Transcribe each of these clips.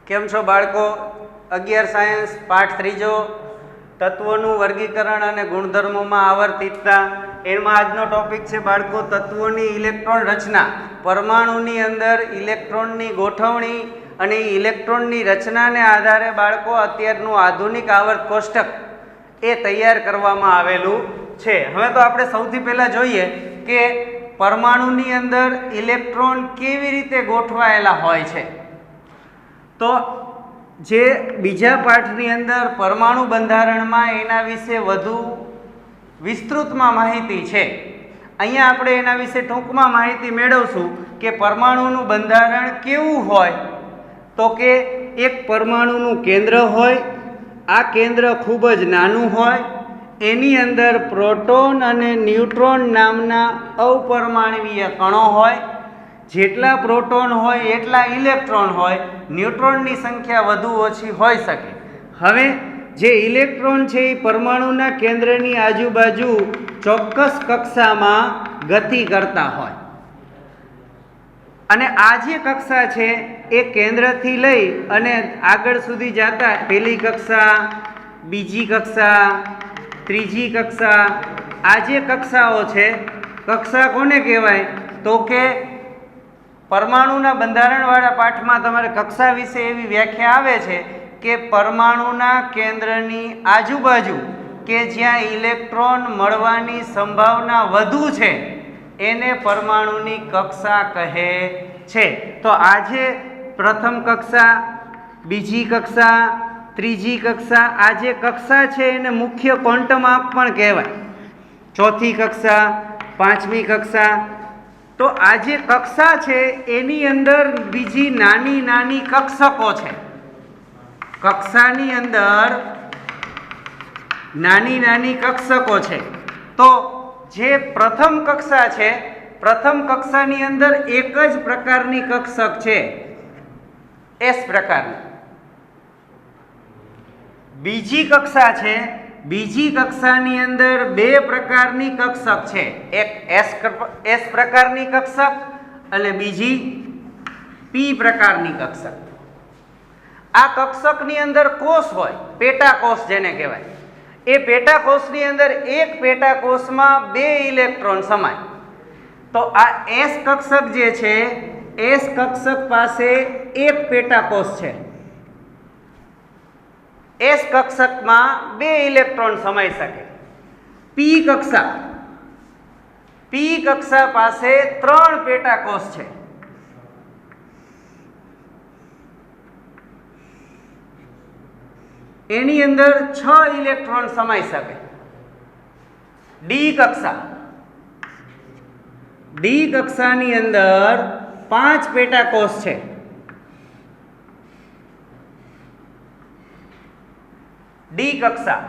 કેમ છો બાળકો? 11 સાયન્સ પાઠ 3 તત્વોનું વર્ગીકરણ અને ગુણધર્મોમાં આવર્તિતતા. એમાં આજનો ટોપિક છે બાળકો તત્વોની ઇલેક્ટ્રોન રચના. પરમાણુની અંદર ઇલેક્ટ્રોનની ગોઠવણી અને ઇલેક્ટ્રોનની રચનાને આધારે બાળકો અત્યારનું આધુનિક આવર્ત કોષ્ટક એ તૈયાર કરવામાં આવેલું છે. હવે તો આપણે સૌથી પહેલાં જોઈએ કે પરમાણુની અંદર ઇલેક્ટ્રોન કેવી રીતે ગોઠવાયેલા હોય છે. તો જે બીજા પાઠની અંદર પરમાણુ બંધારણમાં એના વિશે વધુ વિસ્તૃતમાં માહિતી છે. અહીંયા આપણે એના વિશે ટૂંકમાં માહિતી મેળવશું કે પરમાણુનું બંધારણ કેવું હોય. તો કે એક પરમાણુનું કેન્દ્ર હોય, આ કેન્દ્ર ખૂબ જ નાનું હોય, એની અંદર પ્રોટોન અને ન્યુટ્રોન નામના અપરમાણવીય કણો હોય. જેટલા પ્રોટોન હોય એટલા ઇલેક્ટ્રોન હોય, ન્યુટ્રોનની સંખ્યા વધુ ઓછી હોઈ શકે. હવે જે ઇલેક્ટ્રોન છે એ પરમાણુના કેન્દ્રની આજુબાજુ ચોક્કસ કક્ષામાં ગતિ કરતા હોય અને આ જે કક્ષા છે એ કેન્દ્રથી લઈ અને આગળ સુધી જતા પહેલી કક્ષા, બીજી કક્ષા, ત્રીજી કક્ષા, આ જે કક્ષાઓ છે, કક્ષા કોને કહેવાય? તો કે પરમાણુના બંધારણવાળા પાઠમાં તમારે કક્ષા વિશે એવી વ્યાખ્યા આવે છે કે પરમાણુના કેન્દ્રની આજુબાજુ કે જ્યાં ઇલેક્ટ્રોન મળવાની સંભાવના વધુ છે એને પરમાણુની કક્ષા કહે છે. તો આજે પ્રથમ કક્ષા, બીજી કક્ષા, ત્રીજી કક્ષા, આ જે કક્ષા છે એને મુખ્ય ક્વોન્ટમ આંક પણ કહેવાય. ચોથી કક્ષા, પાંચમી કક્ષા. તો આ જે કક્ષા છે એની અંદર બીજી નાની નાની કક્ષકો છે. કક્ષાની અંદર નાની નાની કક્ષકો છે. તો જે પ્રથમ કક્ષા છે, પ્રથમ કક્ષાની અંદર એક જ પ્રકારની કક્ષક છે, એસ પ્રકારની. બીજી કક્ષા છે, બીજી કક્ષાની અંદર બે પ્રકારની કક્ષક છે. એક એસ પ્રકારની કક્ષક અને બીજી પી પ્રકારની કક્ષક. આ કક્ષકની અંદર કોષ હોય, પેટાકોષ જેને કહેવાય. એ પેટાકોષની અંદર એક પેટાકોષમાં બે ઇલેક્ટ્રોન સમાય. તો આ એસ કક્ષક જે છે, એસ કક્ષક પાસે એક પેટાકોષ છે. એસ કક્ષકમાં બે ઇલેક્ટ્રોન સમાઈ શકે. પી કક્ષા પાસે 3 પેટાકોષ છે. એની અંદર 6 ઇલેક્ટ્રોન સમાઈ શકે. ડી કક્ષાની અંદર 5 પેટાકોષ છે. ડી કક્ષા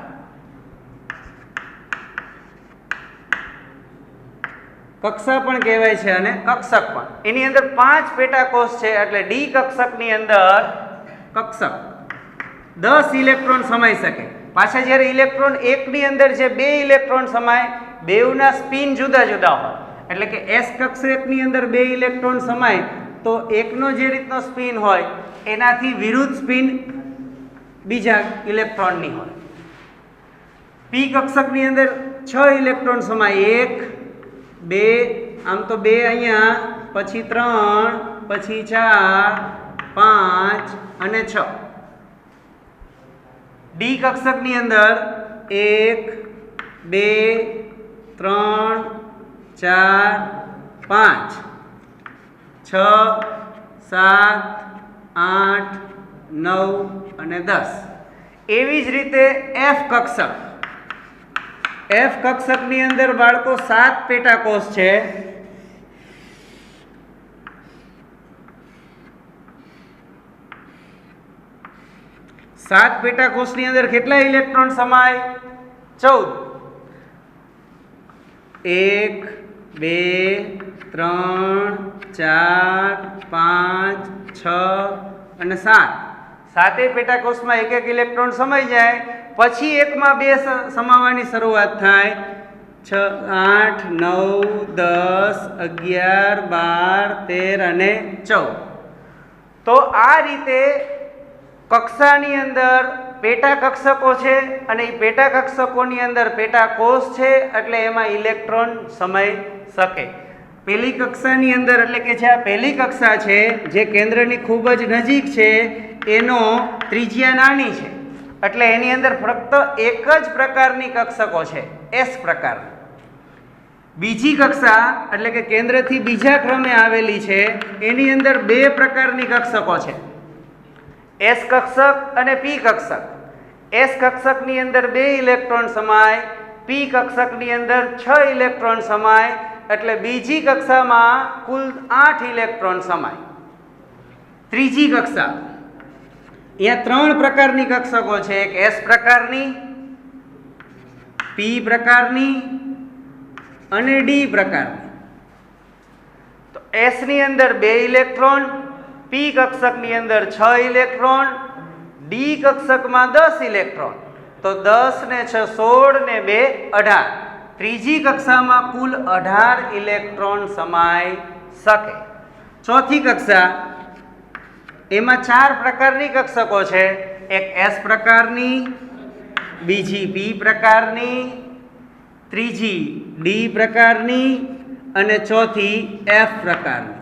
પણ કહેવાય છે અને કક્ષક પણ. એની અંદર 5 પેટાકોષ છે એટલે ડી કક્ષકની અંદર કક્ષક 10 ઇલેક્ટ્રોન સમાઈ શકે. પાછા જ્યારે ઇલેક્ટ્રોન એકની અંદર જે બે ઇલેક્ટ્રોન સમાય, બેવના સ્પિન જુદા જુદા હોય. એટલે કે એસ કક્ષકની અંદર બે ઇલેક્ટ્રોન સમાય તો એકનો જે રીતનો સ્પિન હોય એનાથી વિરુદ્ધ સ્પિન બીજા ઇલેક્ટ્રોનની હોય. પી કક્ષકની અંદર 6 ઇલેક્ટ્રોન સમાય, 1, 2, આમ તો 2 અહીંયા, પછી 3, પછી 4, 5 અને 6. ડી કક્ષકની અંદર 1, 2, 3, 4, 5, 6, 7, 8, 9 અને 10. એવી જ રીતે એફ કક્ષકની અંદર બાળકો 7 પેટાકોષ છે. 7 પેટાકોષની અંદર કેટલા ઇલેક્ટ્રોન સમાય? 14. 1, 2, 3, 4, 5, 6 અને 7. 7 પેટાકોષમાં એક ઇલેક્ટ્રોન સમાઈ જાય. પછી એકમાં 2 સમાવાની શરૂઆત થાય. 6, 8, 9, 10, 11, 12, 13 અને 14. તો આ રીતે કક્ષાની અંદર પેટા કક્ષકો છે અને એ પેટા કક્ષકોની અંદર પેટા કોષ છે, એટલે એમાં ઇલેક્ટ્રોન સમાઈ શકે. પહેલી કક્ષાની અંદર એટલે કે જે આ પહેલી કક્ષા છે જે કેન્દ્રની ખૂબ જ નજીક છે એનો ત્રિજ્યા નાની છે, એટલે એની અંદર ફક્ત એક જ પ્રકારની કક્ષકો છે, એસ પ્રકાર. બીજી કક્ષા એટલે કે કેન્દ્રથી બીજા ક્રમે આવેલી છે એની અંદર બે પ્રકારની કક્ષકો છે, એસ કક્ષક અને પી કક્ષક. એસ કક્ષકની અંદર 2 ઇલેક્ટ્રોન સમાય, પી કક્ષકની અંદર 6 ઇલેક્ટ્રોન સમાય, એટલે બીજી કક્ષામાં કુલ 8 ઇલેક્ટ્રોન સમાય. ત્રીજી કક્ષા, અહીંયા 3 પ્રકારની કક્ષકો છે, એક એસ પ્રકારની, પી પ્રકારની અને ડી પ્રકારની. તો એસ ની અંદર 2 ઇલેક્ટ્રોન, પી કક્ષકની અંદર 6 ઇલેક્ટ્રોન, ડી કક્ષકમાં 10 ઇલેક્ટ્રોન. તો 10 ને 6 16 ને 2 18. ત્રીજી કક્ષામાં કુલ 18 ઇલેક્ટ્રોન સમાઈ શકે. ચોથી કક્ષા, એમાં 4 પ્રકારની કક્ષકો છે, એક એસ પ્રકારની, બીજી પી પ્રકારની, ત્રીજી ડી પ્રકારની અને ચોથી એફ પ્રકારની.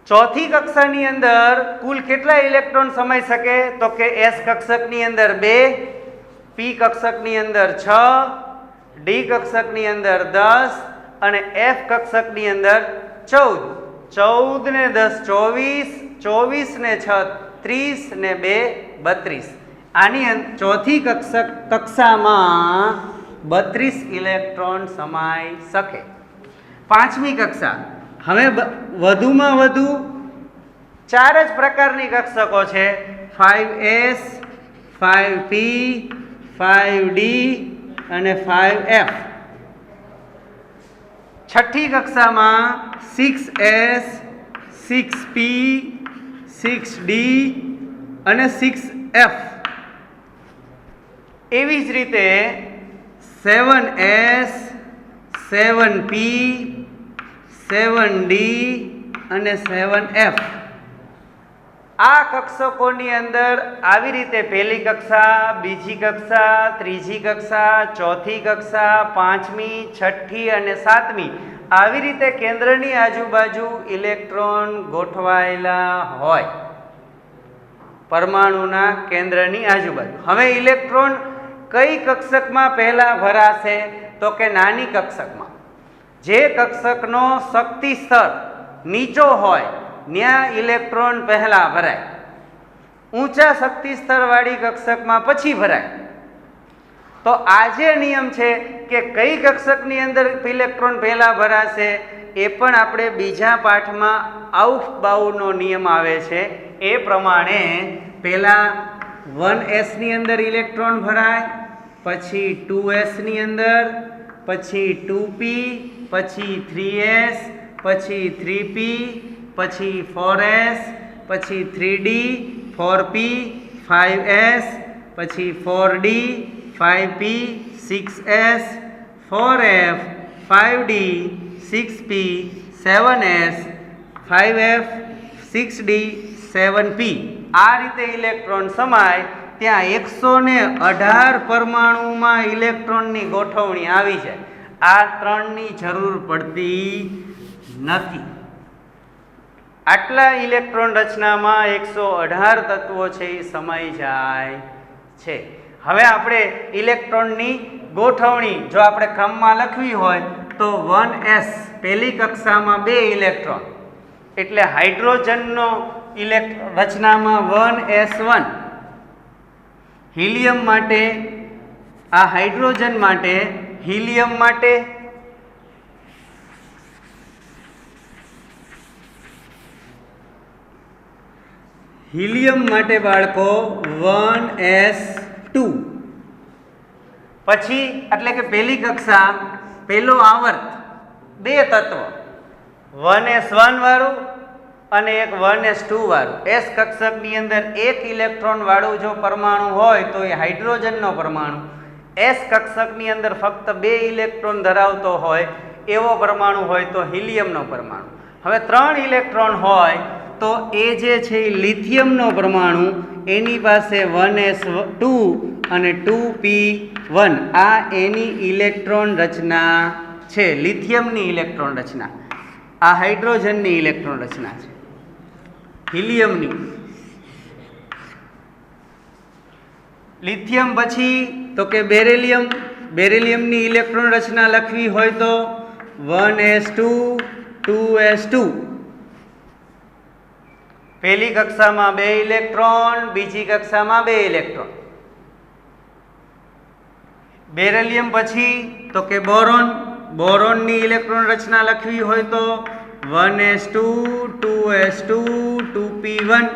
ચોથી કક્ષાની અંદર કુલ કેટલા ઇલેક્ટ્રોન સમાઈ શકે? તો કે એસ કક્ષકની અંદર 2, પી કક્ષકની અંદર 6, ડી કક્ષકની અંદર 10 અને એફ કક્ષકની અંદર 14. 14 ને 10 24, 24 ને 6 30 ને 2 32. આની ચોથી કક્ષામાં 32 ઇલેક્ટ્રોન સમાઈ શકે. પાંચમી કક્ષા, હવે વધુમાં વધુ 4 જ પ્રકારની કક્ષકો છે, 5s, 5p, 5d અને 5f. છઠ્ઠી કક્ષામાં 6s, 6p, 6d અને 6f. એવી જ રીતે 7s, 7p, 7d અને 7f. આ કક્ષકોની અંદર આવી રીતે પહેલી કક્ષા, બીજી કક્ષા, ત્રીજી કક્ષા, ચોથી કક્ષા, પાંચમી, છઠ્ઠી અને સાતમી આવી રીતે કેન્દ્રની આજુબાજુ ઇલેક્ટ્રોન ગોઠવાયેલા હોય, પરમાણુના કેન્દ્રની આજુબાજુ. હવે ઇલેક્ટ્રોન કઈ કક્ષકમાં પહેલા ભરાશે? તો કે નાની કક્ષકમાં. જે કક્ષકનો શક્તિ સ્તર નીચો હોય ત્યાં ઇલેક્ટ્રોન પહેલા ભરાય, ઊંચા શક્તિ સ્તરવાળી કક્ષકમાં પછી ભરાય. તો આ જે નિયમ છે કે કઈ કક્ષકની અંદર ઇલેક્ટ્રોન પહેલા ભરાશે એ પણ આપણે બીજા પાઠમાં આઉફબાઉનો નિયમ આવે છે એ પ્રમાણે પહેલા 1s ની અંદર ઇલેક્ટ્રોન ભરાય, પછી 2s ની અંદર, પછી 2p, પછી 3s, પછી 3p, પછી 4s, પછી 3d, 4p, 5s, પછી 4d, 5p, 6s, 4f, 5d, 6p, 7s, 5f, 6d, 7p. આ રીતે ઇલેક્ટ્રોન સમાય ત્યાં 118 પરમાણુમાં ઇલેક્ટ્રોનની ગોઠવણી આવી છે. આ 3ની જરૂર પડતી નથી. આટલા ઇલેક્ટ્રોન રચનામાં 118 તત્વો છે એ સમાઈ જાય છે. હવે આપણે ઇલેક્ટ્રોનની ગોઠવણી જો આપણે ક્રમમાં લખવી હોય તો 1s પહેલી કક્ષામાં 2 ઇલેક્ટ્રોન, એટલે હાઇડ્રોજનનો રચનામાં 1s1. હિલિયમ માટે, આ હાઇડ્રોજન માટે, હિલિયમ માટે બાળકો 1s2. પછી એટલે કે પહેલી કક્ષા, પહેલો આવર્ત 2 તત્વ, 1s1 વાળું અને એક 1s2 વાળું. એસ કક્ષકની અંદર 1 ઇલેક્ટ્રોન વાળું જો પરમાણુ હોય તો એ હાઇડ્રોજનનો પરમાણુ. એસ કક્ષકની અંદર ફક્ત 2 ઇલેક્ટ્રોન ધરાવતો હોય એવો પરમાણુ હોય તો હિલિયમનો પરમાણુ. હવે 3 ઇલેક્ટ્રોન હોય તો એ જે છે એ લિથિયમનો પરમાણુ, એની પાસે 1s2 અને 2p1 આ એની ઇલેક્ટ્રોન રચના છે, લિથિયમની ઇલેક્ટ્રોન રચના. આ હાઇડ્રોજનની ઇલેક્ટ્રોન રચના છે, હિલિયમની. લિથિયમ પછી તો કે બેરિલિયમ. બેરિલિયમની ઇલેક્ટ્રોન રચના લખવી હોય તો 1s2 2s2. પહેલી કક્ષામાં 2 ઇલેક્ટ્રોન, બીજી કક્ષામાં 2 ઇલેક્ટ્રોન. બેરિલિયમ પછી તો કે બોરોન. બોરોનની ઇલેક્ટ્રોન રચના લખવી હોય તો 1s2 2s2 2p1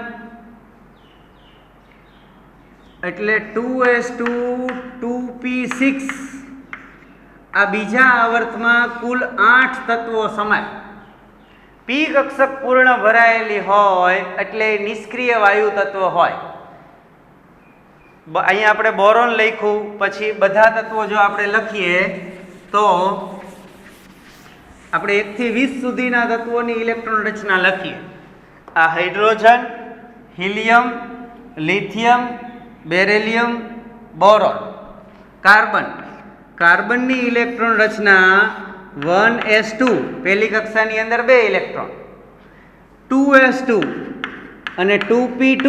એટલે 2s2 2p6. આ બીજા આવર્તમાં કુલ 8 તત્વો સમાય. પી કક્ષક પૂર્ણ ભરાયેલી હોય એટલે નિષ્ક્રિય વાયુ તત્વ હોય. અહીંયા આપણે બોરોન લખ્યું, પછી બધા તત્વો જો આપણે લખીએ તો આપણે 1 થી 20 સુધીના તત્વોની ઇલેક્ટ્રોન રચના લખીએ. આ hydrogen, helium, lithium, beryllium, boron. Carbon. કાર્બનની ઇલેક્ટ્રોન રચના 1s2 પહેલી કક્ષાની અંદર 2 ઇલેક્ટ્રોન, 2s2 અને 2p2.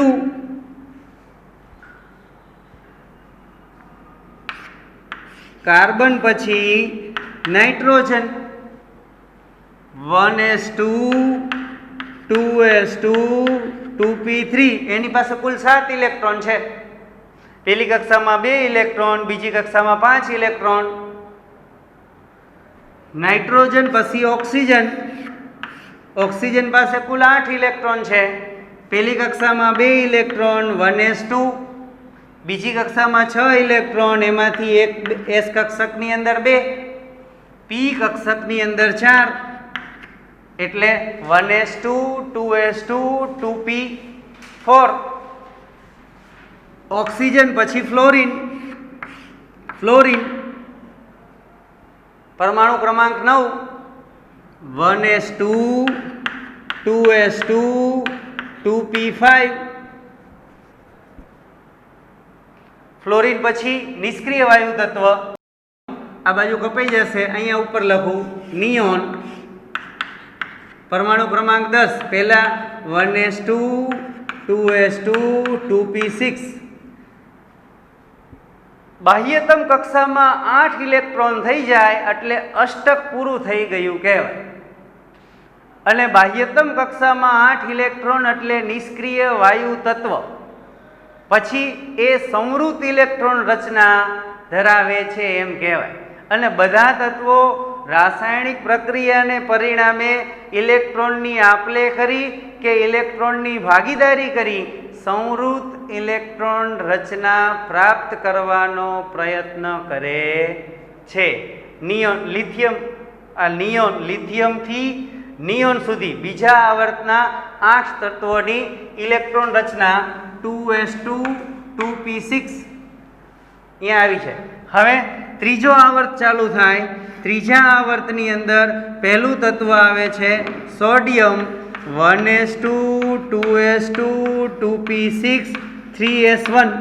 કાર્બન પછી નાઇટ્રોજન 1s2 2s2 2p3 એની પાસે કુલ 7 ઇલેક્ટ્રોન છે. પહેલી કક્ષામાં 2 ઇલેક્ટ્રોન, બીજી કક્ષામાં 5 ઇલેક્ટ્રોન. નાઇટ્રોજન પછી ઓક્સિજન. ઓક્સિજન પાસે કુલ 8 ઇલેક્ટ્રોન છે. પહેલી કક્ષામાં 2 ઇલેક્ટ્રોન 1s2, બીજી કક્ષામાં 6 ઇલેક્ટ્રોન, એમાંથી એક એસ કક્ષકની અંદર 2, પી કક્ષકની અંદર 4 એટલે 1s2 2s2 2p4. ઓક્સિજન પછી ફ્લોરિન. ફ્લોરિન પરમાણુ ક્રમાંક 9, 1s2 2s2 2p5. ફ્લોરિન પછી નિષ્ક્રિય વાયુ તત્વ. આ બાજુ કપાઈ જશે, અહીંયા ઉપર લખું નિયોન. પરમાણુ ક્રમાંક 10, પહેલા 1s2 2s2 2p6. બાહ્યતમ કક્ષામાં 8 ઇલેક્ટ્રોન થઈ જાય એટલે અષ્ટક પૂરું થઈ ગયું કહેવાય. અને બાહ્યતમ કક્ષામાં 8 ઇલેક્ટ્રોન એટલે નિષ્ક્રિય વાયુ તત્વ. પછી એ સંવૃત ઇલેક્ટ્રોન રચના ધરાવે છે એમ કહેવાય. અને બધા તત્વો રાસાયણિક પ્રક્રિયાને પરિણામે ઇલેક્ટ્રોનની આપલે કરી કે ઇલેક્ટ્રોનની ભાગીદારી કરી સંવૃત ઇલેક્ટ્રોન રચના પ્રાપ્ત કરવાનો પ્રયત્ન કરે છે. નિયોન, લિથિયમ, આ નિયોન, લિથિયમથી નિયોન સુધી બીજા આવર્તના 8 તત્વોની ઇલેક્ટ્રોન રચના 2s2 2p6 અહીંયા આવી છે. હવે ત્રીજો આવર્ત ચાલુ થાય. ત્રીજા આવર્તની અંદર પહેલું તત્વ આવે છે sodium, 1s2 2s2 2p6 3s1.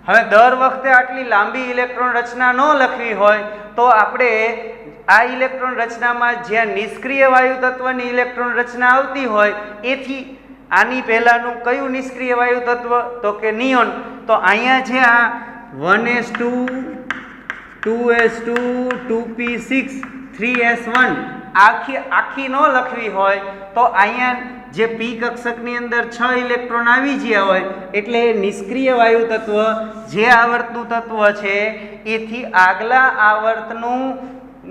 હવે દર વખતે આટલી લાંબી ઇલેક્ટ્રોન રચના ન લખવી હોય તો આપણે આ ઇલેક્ટ્રોન રચનામાં જ્યાં નિષ્ક્રિય વાયુ તત્વની ઇલેક્ટ્રોન રચના આવતી હોય એથી આની પહેલાનું કયું નિષ્ક્રિય વાયુ તત્વ તો કે નિયોન. તો અહીંયા જે આ 1s2 2s2 2p6 3s1 આખી ન લખવી હોય તો અહીંયા જે પી કક્ષકની અંદર 6 ઇલેક્ટ્રોન આવી ગયા હોય એટલે નિષ્ક્રિય વાયુ તત્વ જે આવર્તનું તત્વ છે એથી આગલા આવર્તનું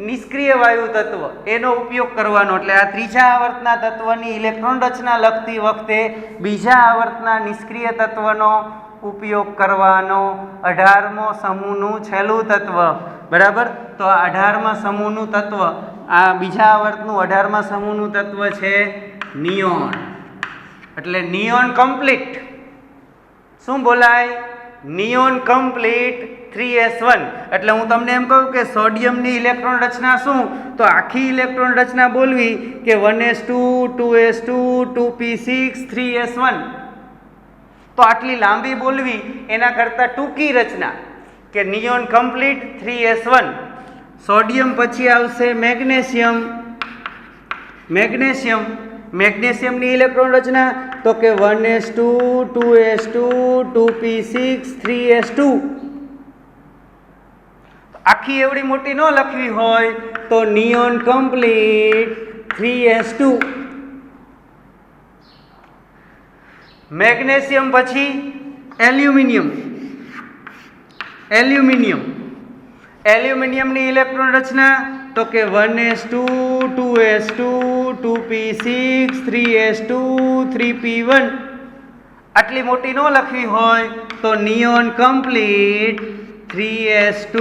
નિષ્ક્રિય વાયુ તત્વ એનો ઉપયોગ કરવાનો. એટલે આ ત્રીજા આવર્તના તત્વની ઇલેક્ટ્રોન રચના લખતી વખતે બીજા આવર્તના નિષ્ક્રિય તત્વનો ઉપયોગ કરવાનો. 18મો સમૂહનું છેલ્લું તત્વ, બરાબર. તો આ 18મા સમૂહનું તત્વ, આ બીજા આવર્તનું 18મા સમૂહનું તત્વ છે નિયોન. એટલે નિયોન કમ્પ્લીટ. શું બોલાય? નિયોન કમ્પ્લીટ 3s1 એટલે હું તમને એમ કહું કે સોડિયમની ઇલેક્ટ્રોન રચના શું, તો આખી ઇલેક્ટ્રોન રચના બોલવી કે 1s2 2s2 2p6 3s1, તો આટલી લાંબી બોલવી એના કરતાં ટૂંકી રચના કે નિયોન કમ્પ્લીટ 3s1. સોડિયમ પછી આવશે મેગ્નેશિયમ. મેગ્નેશિયમની ઇલેક્ટ્રોન રચના તો કે 1s2 2s2 2p6 3s2. આખી એવડી મોટી ન લખવી હોય તો નિયોન કમ્પ્લીટ 3s2. મેગ્નેશિયમ પછી એલ્યુમિનિયમની ઇલેક્ટ્રોન રચના તો કે 1s2 2s2 2p6 3s2 3p1. આટલી મોટી ન લખવી હોય તો neon complete 3s2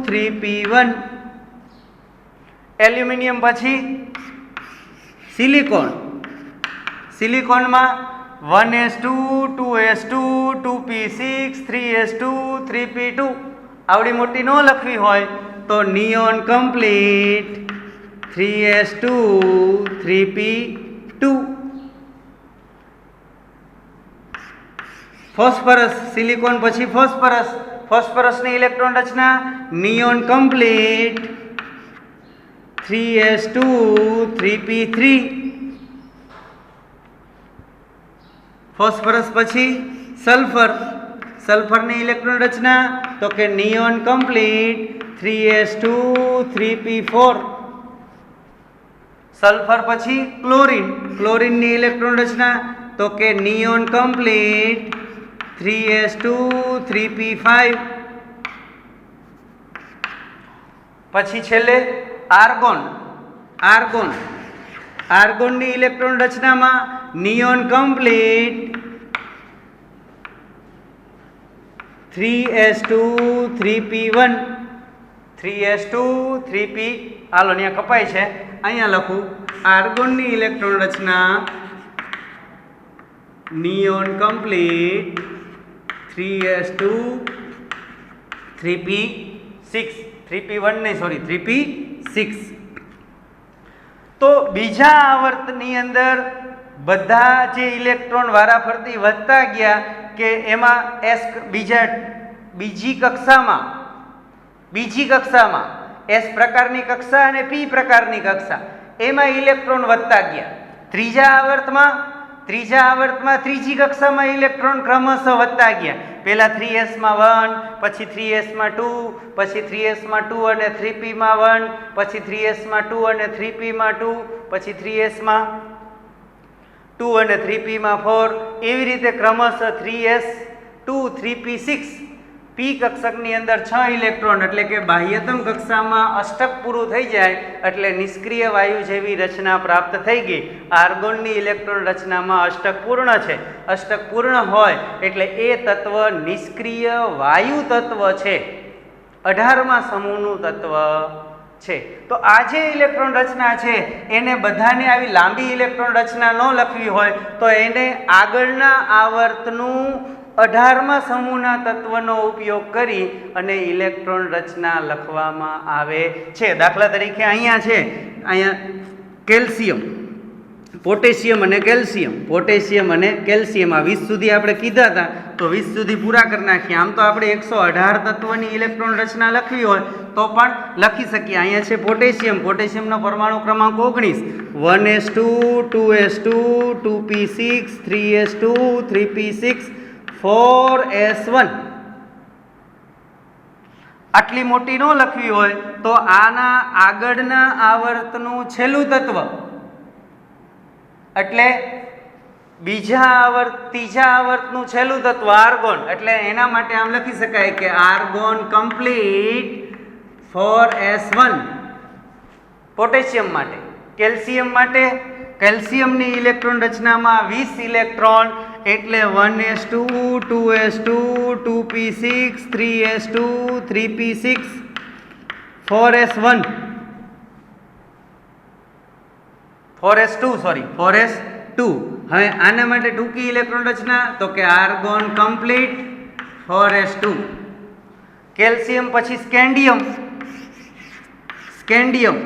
3p1. Aluminium પછી સિલિકોનમાં 1s2 2s2 2p6 3s2 3p2. આવડી મોટી ન લખવી હોય તો neon complete 3s2 3p2. Phosphorus, silicon પછી ફોસ્ફરસની ઇલેક્ટ્રોન રચના neon complete 3s2 3p3. Phosphorus પછી સલ્ફરની ઇલેક્ટ્રોન રચના તો કે neon complete 3s2 3p4. Sulphur પછી ક્લોરીનની ઇલેક્ટ્રોન રચના તો કે નિયોન કમ્પ્લીટ 3s2 3p5. પછી છેલ્લે આર્ગોનની ઇલેક્ટ્રોન રચનામાં neon complete 3s2 3p1 3s2 3p. હાલો અહીંયા કપાય છે, અહીંયા લખું આર્ગોનની ઇલેક્ટ્રોન રચના neon complete 3s2 3p6 3p1 નહીં સોરી 3p6. તો બીજા આવર્તની અંદર બધા જે ઇલેક્ટ્રોન વારાફરતી વધતા ગયા કે એમાં બીજી કક્ષામાં S પ્રકારની કક્ષા અને P પ્રકારની કક્ષા એમાં ઇલેક્ટ્રોન વધતા ગયા. ત્રીજા આવર્તમાં ત્રીજી કક્ષામાં ઇલેક્ટ્રોન ક્રમશઃ વધતા ગયા. પહેલા 3s માં 1, પછી 3s માં 2, પછી 3s માં 2 અને 3p માં 1, પછી 3s માં 2 અને 3p માં 2, પછી 3s માં 2 અને 3p માં 4. એવી રીતે ક્રમશઃ 3s 2 3p6 P કક્ષકની અંદર 6 ઇલેક્ટ્રોન એટલે કે બાહ્યતમ કક્ષામાં અષ્ટક પૂરું થઈ જાય એટલે નિષ્ક્રિય વાયુ જેવી રચના પ્રાપ્ત થઈ ગઈ. આર્ગોનની ઇલેક્ટ્રોન રચનામાં અષ્ટક પૂર્ણ છે. અષ્ટક પૂર્ણ હોય એટલે એ તત્વ નિષ્ક્રિય વાયુ તત્વ છે, 18મા સમૂહનું તત્વ છે. તો આ જે ઇલેક્ટ્રોન રચના છે એને બધાને આવી લાંબી ઇલેક્ટ્રોન રચના ન લખવી હોય તો એને આગળના આવર્તનું 18મા સમૂહના તત્વનો ઉપયોગ કરી અને ઇલેક્ટ્રોન રચના લખવામાં આવે છે. દાખલા તરીકે અહીંયા કેલ્શિયમ, પોટેશિયમ અને કેલ્શિયમ આ 20 સુધી આપણે કીધા હતા તો 20 સુધી પૂરા કરી નાખીએ. આમ તો આપણે 118 તત્વની ઇલેક્ટ્રોન રચના લખવી હોય તો પણ લખી શકીએ. અહીંયા છે પોટેશિયમનો પરમાણુ ક્રમાંક 19, 1s2 2s2 2p6 3s2 3p6 4s1. આટલી મોટી ન લખવી હોય તો આના આગળના આવર્તનું છેલ્લું તત્વ એટલે ત્રીજા આવર્તનું છેલ્લું તત્વ આર્ગોન એટલે એના માટે આમ લખી શકાય કે આર્ગોન કમ્પ્લીટ 4s1. પોટેશિયમ માટે, કેલ્શિયમની ઇલેક્ટ્રોન રચનામાં 20 ઇલેક્ટ્રોન એટલે 1s2 2s2 2p6 3s2 3p6 4s1 4s2. હવે આના માટે ટૂંકી ઇલેક્ટ્રોન રચના તો કે આર્ગોન કમ્પ્લીટ 4s2. કેલ્શિયમ, પછી સ્કેન્ડિયમ. સ્કેન્ડિયમ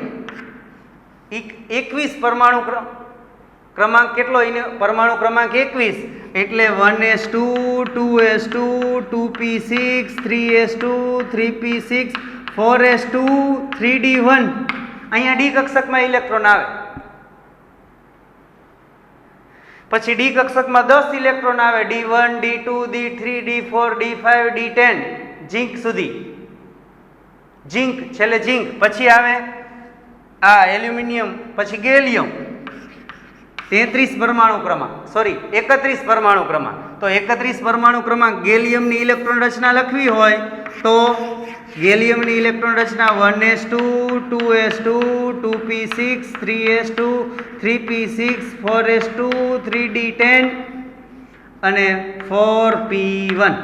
21 પરમાણુ ક્રમાંક કેટલો? એને પરમાણુ ક્રમાંક 21 એટલે 1s2 2s2 2p6 3s2 3p6 4s2 3d1. અહીંયા ડી કક્ષકમાં ઇલેક્ટ્રોન આવે. પછી ડી કક્ષકમાં 10 ઇલેક્ટ્રોન આવે, d1 d2 d3 d4 d5 d10 ઝીંક સુધી. ઝીંક છેલ્લે ઝીંક. પછી આવે આ એલ્યુમિનિયમ, પછી ગેલિયમ 33 પરમાણુ ક્રમાંક, સોરી 31 પરમાણુ ક્રમાંક. તો 31 પરમાણુ ક્રમાંક ગેલિયમની ઇલેક્ટ્રોન રચના લખવી હોય તો ગેલિયમની ઇલેક્ટ્રોન રચના 1s2 2s2 2p6 3s2 3p6 4s2 3d10 અને 4p1.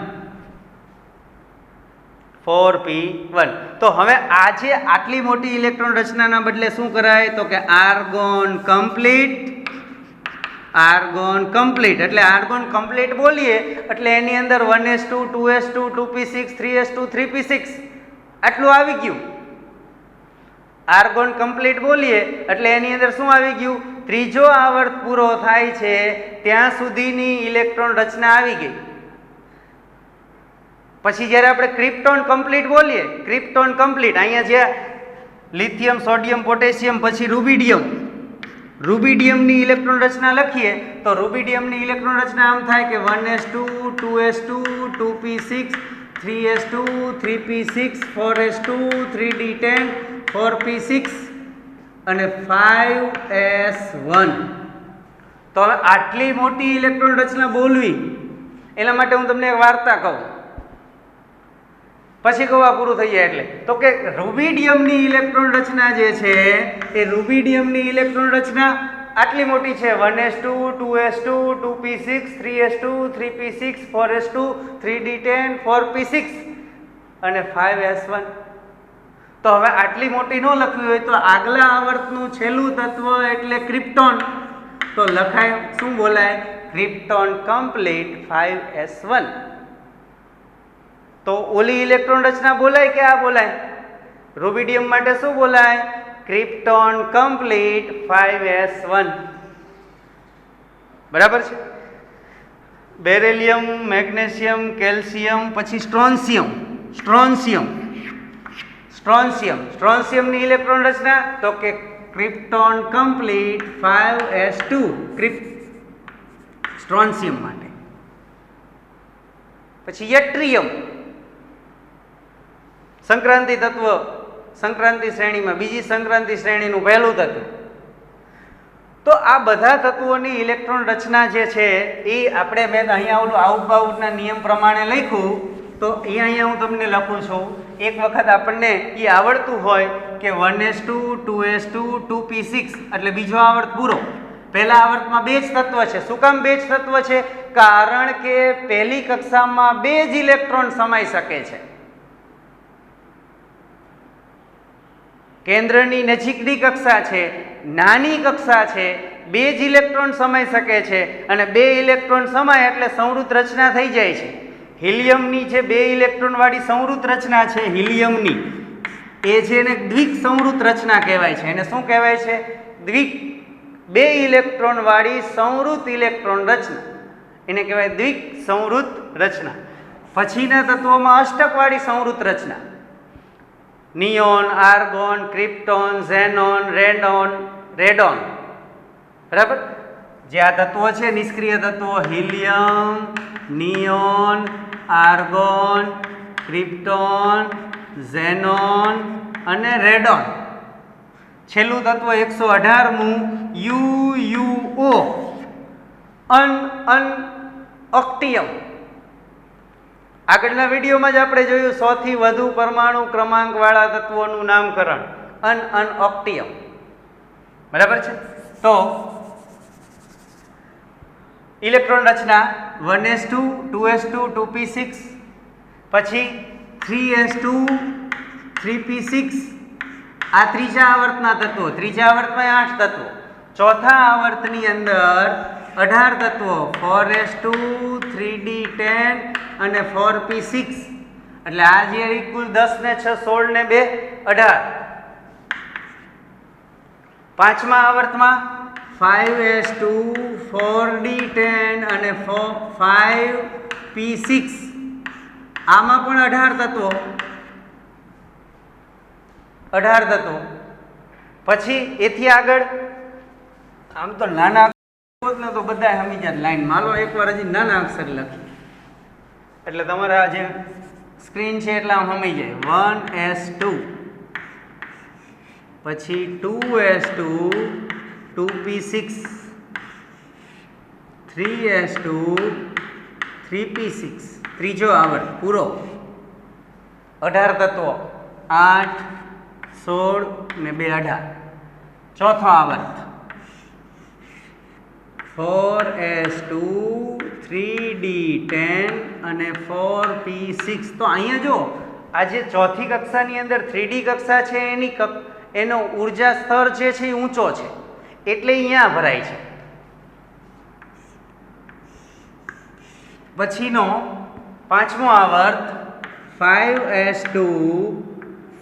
તો હવે આજે આટલી મોટી ઇલેક્ટ્રોન રચનાના બદલે શું કરાય તો કે આર્ગોન કમ્પ્લીટ. આર્ગોન કમ્પ્લીટ એટલે આર્ગોન કમ્પ્લીટ બોલીએ એટલે એની અંદર 1s2 2s2 2p6 3s2 3p6 આટલું આવી ગયું. આર્ગોન કમ્પ્લીટ બોલીએ એટલે એની અંદર શું આવી ગયું? ત્રીજો આવર્ત પૂરો થાય છે ત્યાં સુધીની ઇલેક્ટ્રોન રચના આવી ગઈ. પછી જ્યારે આપણે ક્રિપ્ટોન કમ્પ્લીટ બોલીએ, ક્રિપ્ટોન કમ્પ્લીટ અહીંયા જે લિથિયમ, સોડિયમ, પોટેશિયમ, પછી રૂબિડિયમ, રૂબિડિયમની ઇલેક્ટ્રોન રચના લખીએ તો રૂબિડિયમની ઇલેક્ટ્રોન રચના આમ થાય કે 1s2 2s2 2p6 3s2 3p6 4s2 3d10 4p6 અને 5s1. તો હવે આટલી મોટી ઇલેક્ટ્રોન રચના બોલવી એના માટે હું તમને એક વાર્તા કહું, પછી કહું આ પૂરું થઈ જાય એટલે. તો કે રૂબિડિયમની ઇલેક્ટ્રોન રચના જે છે એ રૂબિડિયમની ઇલેક્ટ્રોન રચના આટલી મોટી છે 1s2 2s2 2p6 3s2 3p6 4s2 3d10 4p6 અને 5s1. તો હવે આટલી મોટી ન લખવી હોય તો આગલા આવર્તનું છેલ્લું તત્વ એટલે ક્રિપ્ટોન. તો લખાય શું બોલાય? Krypton complete 5s1. તો ઓલી ઇલેક્ટ્રોન રચના બોલાય કે આ બોલાય? રૂબિડિયમ માટે શું બોલાય? Krypton complete 5s1. બરાબર છે. બેરેલિયમ, મેગ્નેશિયમ, કેલ્શિયમ, પછી સ્ટ્રોન્શિયમ. સ્ટ્રોન્શિયમની ઇલેક્ટ્રોન રચના તો કે ક્રિપ્ટોન કમ્પ્લીટ 5s2 સ્ટ્રોન્શિયમ માટે. પછી યટ્રિયમ, સંક્રાંતિ તત્વ, સંક્રાંતિ શ્રેણીમાં બીજી સંક્રાંતિ શ્રેણીનું પહેલું તત્વ. તો આ બધા તત્વોની ઇલેક્ટ્રોન રચના જે છે એ આપણે મેં અહીંયા ઓલું આઉટબાઉટના નિયમ પ્રમાણે લખ્યું. તો અહીંયા હું તમને લખું છું. એક વખત આપણને એ આવડતું હોય કે 1s2 2s2 2p6 એટલે બીજો આવર્ત પૂરો. પહેલા આવર્તમાં બે જ તત્વ છે. શું કામ બે જ તત્વ છે? કારણ કે પહેલી કક્ષામાં બે જ ઇલેક્ટ્રોન સમાઈ શકે છે. કેન્દ્રની નજીકની કક્ષા છે, નાની કક્ષા છે, બે જ ઇલેક્ટ્રોન સમાઈ શકે છે અને બે ઇલેક્ટ્રોન સમાય એટલે સંવૃત રચના થઈ જાય છે. હિલિયમની જે બે ઇલેક્ટ્રોન વાળી સંવૃત રચના છે હિલિયમની, એ છે એને દ્વિક સંવૃત રચના કહેવાય છે. એને શું કહેવાય છે? દ્વિક. બે ઇલેક્ટ્રોન વાળી સંવૃત ઇલેક્ટ્રોન રચના એને કહેવાય દ્વિક સંવૃત રચના. પછીના તત્વોમાં અષ્ટક વાળી સંવૃત રચના, neon, argon, krypton, xenon, radon. બરાબર. જે આ તત્વો છે નિષ્ક્રિય તત્વો helium, neon, argon, krypton, xenon અને રેડોન. છેલ્લું તત્વ 118મું UUO અનઓક્ટિયમ. આગળના વિડીયોમાં જ આપણે જોયું 100 થી વધુ પરમાણુ ક્રમાંક વાળા તત્વોનું નામકરણ અનઓક્ટિયમ. બરાબર છે. તો ઇલેક્ટ્રોન રચના 1s2 2s2 2p6 પછી 3s2 3p6 આ ત્રીજા આવર્તના તત્વો. ત્રીજા આવર્તમાં 8 તત્વો. ચોથા આવર્તની અંદર 18 તત્વો 4s2 3d10 અને 4p6 એટલે આ જે કુલ 10 ને 6 16 ને 2 18. પાંચમા આવર્તમાં 5s2 4d10 અને 5p6 આમાં પણ 18 તત્વો. પછી એથી આગળ આમ તો નાના અક્ષર ને તો બધા સમજી જાય લાઈન માલો એકવાર હજી નાના અક્ષર લખી એટલે તમારા જે સ્ક્રીન છે એટલે આમ સમજી જાય. 1s2 પછી 2s2 2p6 3s2 3p6 ત્રીજો આવર્ત પૂરો. 18 તત્વો 8 16 ને 2 18. ચોથો આવર્ત 4s2 3d10 અને 4p6. તો અહીંયા જો આ જે ચોથી કક્ષાની અંદર 3D કક્ષા છે એનો ઉર્જા સ્તર જે છે એ ઊંચો છે એટલે અહીંયા ભરાય છે. પછીનો પાંચમો આવર્ત 5s2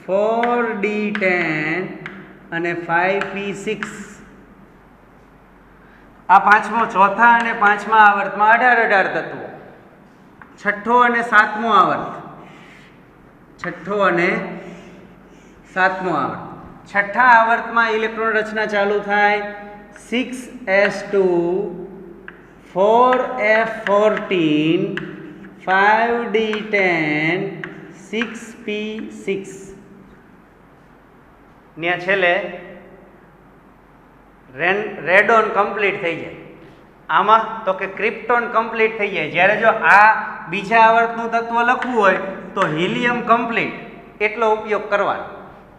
4d10 અને 5p6. આ પાંચમો ચોથા અને પાંચમા આવર્તમાં 18 તત્વો. છઠ્ઠો અને સાતમો આવર્ત છઠ્ઠા આવર્તમાં ઇલેક્ટ્રોન રચના ચાલુ થાય. 6s2 4f14 5d10 6p6 ને છેલ્લે રેડોન કમ્પ્લીટ થઈ જાય. આમાં તો કે ક્રિપ્ટોન કમ્પ્લીટ થઈ જાય. જ્યારે જો આ બીજા આવર્તનું તત્વ લખવું હોય તો હિલિયમ કમ્પ્લીટ એટલો ઉપયોગ કરવાનો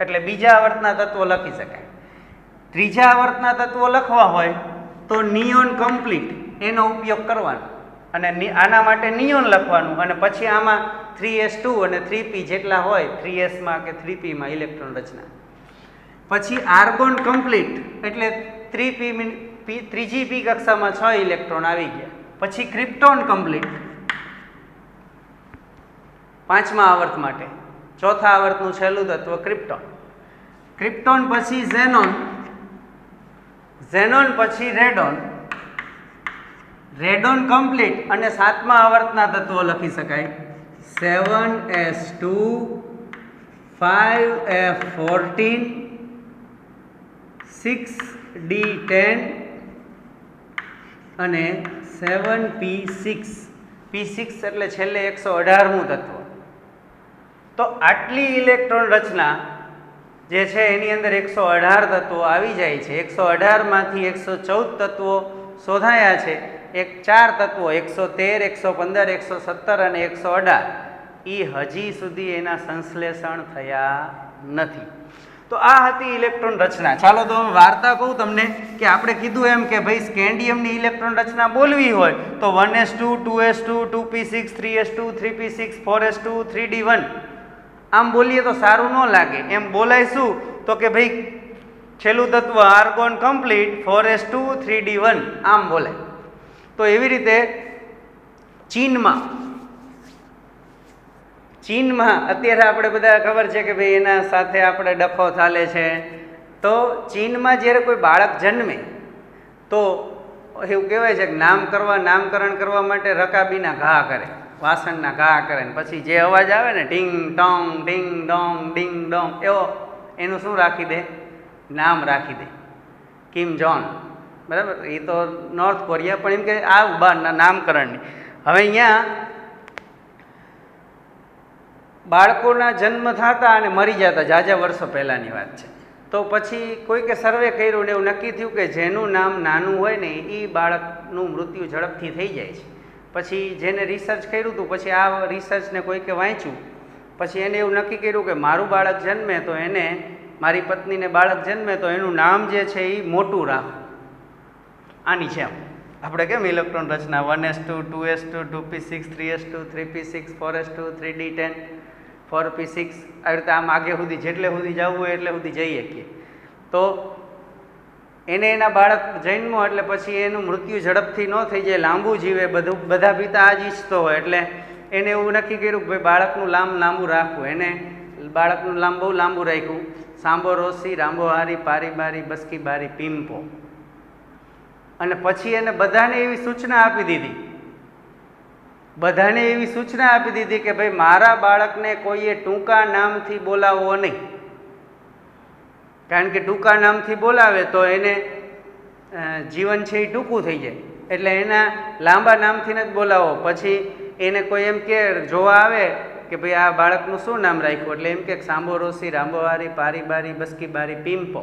એટલે બીજા આવર્તના તત્વો લખી શકાય. ત્રીજા આવર્તના તત્વો લખવા હોય તો નિયોન કમ્પ્લીટ એનો ઉપયોગ કરવાનો અને આના માટે નિયોન લખવાનું અને પછી આમાં 3s2 અને 3p જેટલા હોય 3sમાં કે 3pમાં ઇલેક્ટ્રોન રચના. પછી આર્ગોન કમ્પ્લીટ એટલે ત્રીજી પી કક્ષામાં 6 ઇલેક્ટ્રોન આવી ગયા. પછી ક્રિપ્ટોન કમ્પ્લીટ પાંચમા આવર્ત માટે. ચોથા આવર્તનું છેલ્લું તત્વ ક્રિપ્ટોન પછી ઝેનોન પછી રેડોન કમ્પ્લીટ અને સાતમા આવર્તના તત્વો લખી શકાય. 7s2 5f14 6d10 અને 7p6. p6 એટલે છેલ્લે 118મું તત્વ. તો આટલી ઇલેક્ટ્રોન રચના જે છે એની અંદર 118 તત્વો આવી જાય છે. 118માંથી 114 તત્વો શોધાયા છે. 4 તત્વો 113 115 117 અને 118 એ હજી સુધી એના સંશ્લેષણ થયા નથી. તો આ હતી ઇલેક્ટ્રોન રચના. ચાલો તો વાર્તા કહું તમને કે આપણે કીધું એમ કે ભાઈ સ્કેન્ડિયમની ઇલેક્ટ્રોન રચના બોલવી હોય તો 1s2 2s2 2p6 3s2 3p6 4s2 3d1 આમ બોલીએ તો સારું ન લાગે. એમ બોલાય શું તો કે ભાઈ છેલ્લું તત્વ આર્ગોન કમ્પ્લીટ 4s2 3d1 આમ બોલાય. તો એવી રીતે ચીનમાં અત્યારે આપણે બધા ખબર છે કે ભાઈ એના સાથે આપણે ડખો ચાલે છે. તો ચીનમાં જ્યારે કોઈ બાળક જન્મે તો એવું કહેવાય છે કે નામકરણ કરવા માટે રકાબીના ઘા કરે, વાસણના ઘા કરે ને પછી જે અવાજ આવે ને ઢીંગ ટોંગ ઢીંગ ડોંગ ઢીંગ ડોંગ એવો એનું શું રાખી દે? નામ રાખી દે. કિમ જોન, બરાબર? એ તો નોર્થ કોરિયા, પણ એમ કે આ નામકરણની. હવે અહીંયા બાળકોના જન્મ થતા અને મરી જતા ઝાઝા વર્ષો પહેલાંની વાત છે. તો પછી કોઈકે સર્વે કર્યું ને એવું નક્કી થયું કે જેનું નામ નાનું હોય ને એ બાળકનું મૃત્યુ ઝડપથી થઈ જાય છે. પછી જેને રિસર્ચ કર્યું હતું પછી આ રિસર્ચને કોઈકે વાંચ્યું પછી એને એવું નક્કી કર્યું કે મારું બાળક જન્મે તો એને, મારી પત્નીને બાળક જન્મે તો એનું નામ જે છે એ મોટું રાખવું. આની છે આપણે કેમ ઇલેક્ટ્રોન રચના 1s2 2s2 2p6 3s2 3p6 4s2 3d10 4p6 આવી રીતે આમ આગે સુધી જેટલે સુધી જવું હોય એટલે સુધી જઈ શકીએ. તો એને એના બાળક જન્મો એટલે પછી એનું મૃત્યુ ઝડપથી ન થઈ જાય, લાંબુ જીવે, બધા પિતા આ જ ઈચ્છતો હોય એટલે એને એવું નક્કી કર્યું કે ભાઈ બાળકનું લાંબુ રાખવું. એને બાળકનું બહુ લાંબુ રાખ્યું, સાંબો રોસી રાંબો હારી પારી બારી બસકી બારી પીંપો. અને પછી એને બધાને એવી સૂચના આપી દીધી કે ભાઈ મારા બાળકને કોઈએ ટૂંકા નામથી બોલાવવો નહીં, કારણ કે ટૂંકા નામથી બોલાવે તો એને જીવન છે એ ટૂંકું થઈ જાય, એટલે એના લાંબા નામથી જ બોલાવો. પછી એને કોઈ એમ કે જોવા આવે કે ભાઈ આ બાળકનું શું નામ રાખ્યું, એટલે એમ કે સાંબો રોસી રાંબો હારી પારી બારી બસકી બારી પીંપો.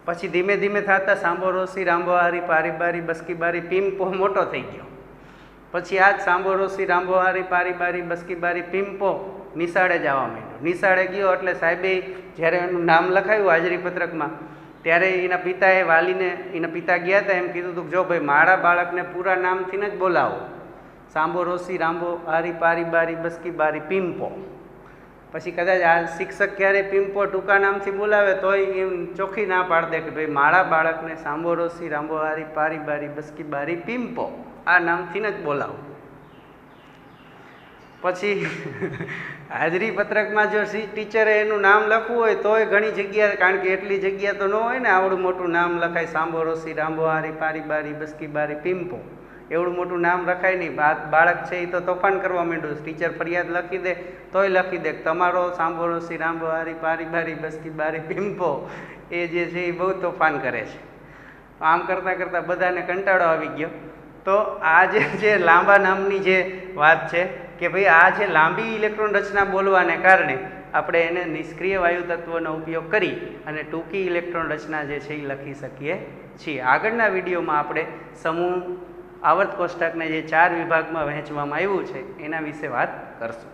પછી ધીમે ધીમે થતા સાંબો રોસી રાંબો હારી પારી બારી બસકી બારી પીંપો મોટો થઈ ગયો. પછી આ જ સાંબો રોસી રાંબો હારી પારી બારી બસકી બારી પીંપો નિશાળે જવા માંડ્યો. નિશાળે ગયો એટલે સાહેબે જ્યારે એનું નામ લખાયું હાજરી પત્રકમાં, ત્યારે એના પિતાએ વાલીને, એના પિતા ગયા હતા, એમ કીધું હતું કે જો ભાઈ મારા બાળકને પૂરા નામથી જ બોલાવો, સાંબો રોસી રાંબો હારી પારી બારી બસકી બારી પીંપો. પછી કદાચ આ શિક્ષક ક્યારે પીંપો ટૂંકા નામથી બોલાવે તોય એમ ચોખ્ખી ના પાડી દે કે ભાઈ મારા બાળકને સાંબો રોસી રાંબો હારી પારી બારી બસકી બારી પીંપો આ નામથી જ બોલાવો. પછી હાજરી પત્રકમાં જો ટીચરે એનું નામ લખવું હોય તોય ઘણી જગ્યા, કારણ કે એટલી જગ્યા તો ન હોય ને આવડું મોટું નામ લખાય, સાંબો રોસી રાંબો હારી પારી બારી બસકી બારી પીંપો, એવડું મોટું નામ લખાય નહીં. બાળક છે એ તો તોફાન કરવા માંડ્યું, ટીચર ફરિયાદ લખી દે તોય લખી દે તમારો સાંબો રોસી રાંબો હારી પારી બારી બસકી બારી પીંપો એ જે છે એ બહુ તોફાન કરે છે. આમ કરતાં કરતાં બધાને કંટાળો આવી ગયો. તો આ જે લાંબા નામની જે વાત છે કે ભાઈ આ જે લાંબી ઇલેક્ટ્રોન રચના બોલવાને કારણે આપણે એને નિષ્ક્રિય વાયુ તત્વનો ઉપયોગ કરી અને ટૂંકી ઇલેક્ટ્રોન રચના જે છે એ લખી શકીએ છીએ. આગળના વિડીયોમાં આપણે સમૂહ આવર્ત કોષ્ટકને જે 4 વિભાગમાં વહેંચવામાં આવ્યું છે એના વિશે વાત કરશું.